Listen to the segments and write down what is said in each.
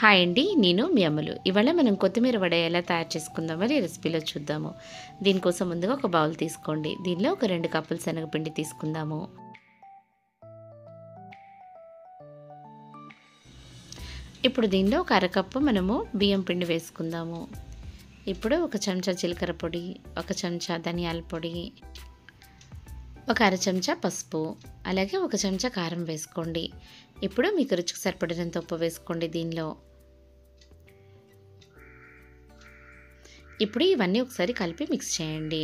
Hi అండి, నేను మీ అమ్మలు. ఇవాళ మనం కొత్తిమీర వడ ఎలా తయారు చేసుకుందామో ఈ రెసిపీలో చూద్దాము. దీనికోసం ముందుగా ఒక బౌల్ తీసుకోండి. దీనిలో ఒక 2 కప్పులు శనగపిండి తీసుకుందాము. ఇప్పుడు దీనిలో ఒక అరకప్పు మనము బియ్యం పిండి వేసుకుందాము. ఇప్పుడు ఒక చెంచా జీలకర్ర పొడి, ఒక చెంచా ధనియాల పొడి, ఒక అర చెంచా పసుపు, అలాగే ఒక చెంచా కారం వేసుకోండి. ఇప్పుడు మీకు రుచికి సరిపడినంత ఉప్పు వేసుకోండి దీనిలో. ఇప్పుడు ఇవన్నీ ఒకసారి కలిపి మిక్స్ చేయండి.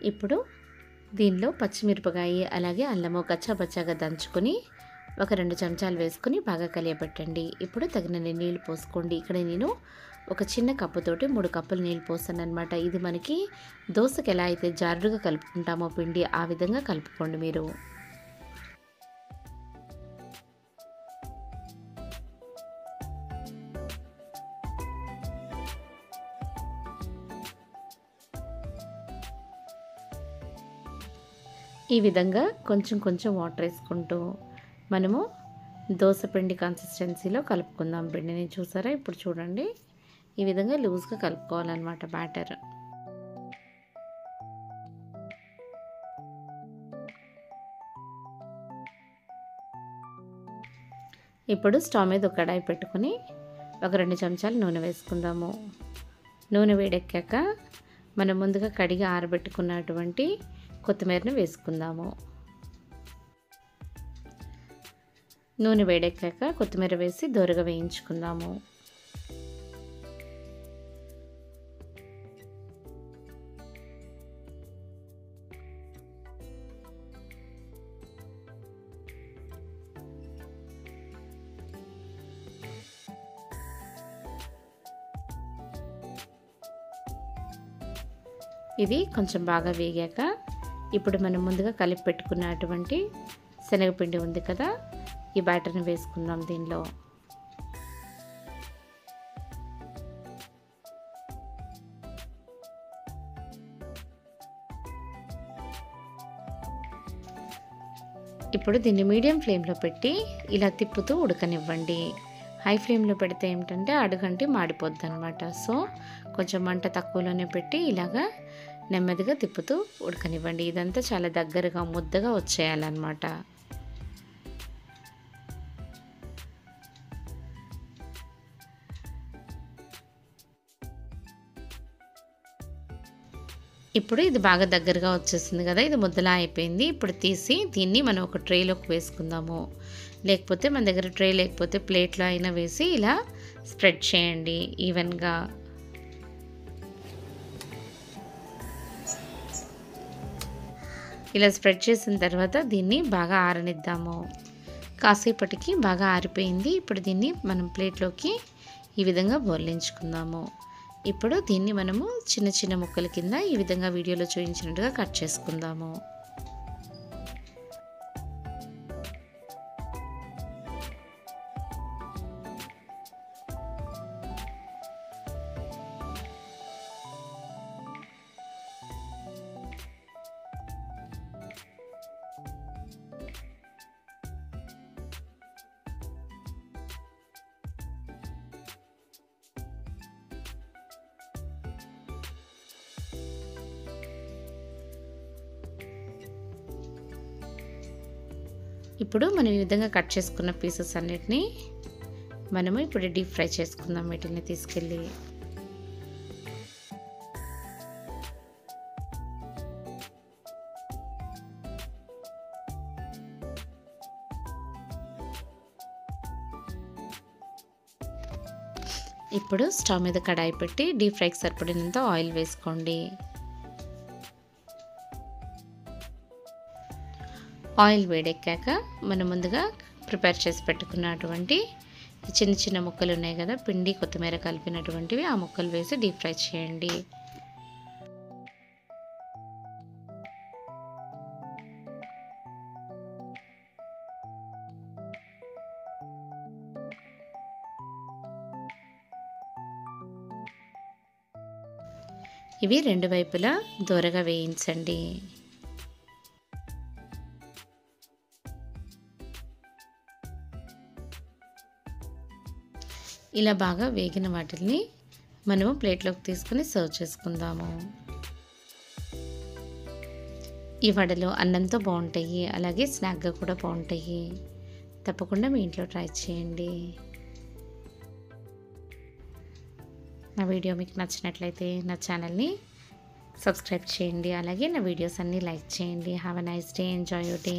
ఇప్పుడు దీనిలో పచ్చిమిరపకాయ అలాగే అల్లము కచ్చాపచ్చాగా దంచుకొని ఒక 2 చెంచాలు వేసుకొని బాగా కలియబెట్టండి. ఇప్పుడు తగినన్ని నీళ్ళు పోసుకోండి. ఇక్కడ నేను ఒక చిన్న కప్పుతోటి 3 కప్పులు నీళ్ళు పోసాను అనమాట. ఇది మనకి దోశకి ఎలా అయితే జారుడుగా కలుపుకుంటామో పిండి ఆ విధంగా కలుపుకోండి మీరు. ఈ విధంగా కొంచెం కొంచెం వాటర్ వేసుకుంటూ మనము దోశ పిండి కన్సిస్టెన్సీలో కలుపుకుందాం పిండిని. చూసారా, ఇప్పుడు చూడండి ఈ విధంగా లూజ్గా కలుపుకోవాలన్నమాట బ్యాటర్. ఇప్పుడు స్టవ్ మీద ఒక కడాయి పెట్టుకుని ఒక 2 చెంచాలు నూనె వేసుకుందాము. నూనె వేడెక్కాక మనం ముందుగా కడిగి ఆరబెట్టుకున్నటువంటి కొత్తిమీరని వేసుకుందాము. నూనె వేడెక్కాక కొత్తిమీర వేసి దోరగా వేయించుకుందాము. ఇది కొంచెం బాగా వేగాక ఇప్పుడు మనం ముందుగా కలిపి పెట్టుకున్నటువంటి శనగపిండి ఉంది కదా, ఈ బ్యాటర్ని వేసుకుందాం దీనిలో. ఇప్పుడు దీన్ని మీడియం ఫ్లేమ్లో పెట్టి ఇలా తిప్పుతూ ఉడకనివ్వండి. హై ఫ్లేమ్లో పెడితే ఏమిటంటే అడుగంటి మాడిపోద్ది అనమాట. సో కొంచెం మంట తక్కువలోనే పెట్టి ఇలాగా నెమ్మదిగా తిప్పుతూ ఉడకనివ్వండి. ఇదంతా చాలా దగ్గరగా ముద్దగా వచ్చేయాలన్నమాట. ఇప్పుడు ఇది బాగా దగ్గరగా వచ్చేసింది కదా, ఇది ముద్దలా అయిపోయింది. ఇప్పుడు తీసి దీన్ని మనం ఒక ట్రేలోకి వేసుకుందాము. లేకపోతే మన దగ్గర ట్రే లేకపోతే ప్లేట్లో అయినా వేసి ఇలా స్ప్రెడ్ చేయండి ఈవెన్గా. ఇలా స్ప్రెడ్ చేసిన తర్వాత దీన్ని బాగా ఆరనిద్దాము. కాసేపటికి బాగా ఆరిపోయింది. ఇప్పుడు దీన్ని మనం ప్లేట్లోకి ఈ విధంగా బోర్లించుకుందాము. ఇప్పుడు దీన్ని మనము చిన్న చిన్న ముక్కల కింద ఈ విధంగా వీడియోలో చూపించినట్టుగా కట్ చేసుకుందాము. ఇప్పుడు మనం ఈ విధంగా కట్ చేసుకున్న పీసెస్ అన్నిటినీ మనము ఇప్పుడు డీప్ ఫ్రై చేసుకుందాం. వీటిని తీసుకెళ్ళి ఇప్పుడు స్టవ్ మీద కడాయి పెట్టి డీప్ ఫ్రైకి సరిపడినంత ఆయిల్ వేసుకోండి. ఆయిల్ వేడెక్కాక మనం ముందుగా ప్రిపేర్ చేసి పెట్టుకున్నటువంటి చిన్న చిన్న ముక్కలు ఉన్నాయి కదా, పిండి కొత్తిమీర కలిపినటువంటివి, ఆ ముక్కలు వేసి డీప్ ఫ్రై చేయండి. ఇవి 2 వైపులా దోరగా వేయించండి. ఇలా బాగా వేగిన వాటిని మనము ప్లేట్లోకి తీసుకొని సర్వ్ చేసుకుందాము. ఈ వడలు అన్నంతో బాగుంటాయి, అలాగే స్నాక్గా కూడా బాగుంటాయి. తప్పకుండా మీ ఇంట్లో ట్రై చేయండి. నా వీడియో మీకు నచ్చినట్లయితే నా ఛానల్ని సబ్స్క్రైబ్ చేయండి, అలాగే నా వీడియోస్ అన్నీ లైక్ చేయండి. Have a nice day, enjoy your day.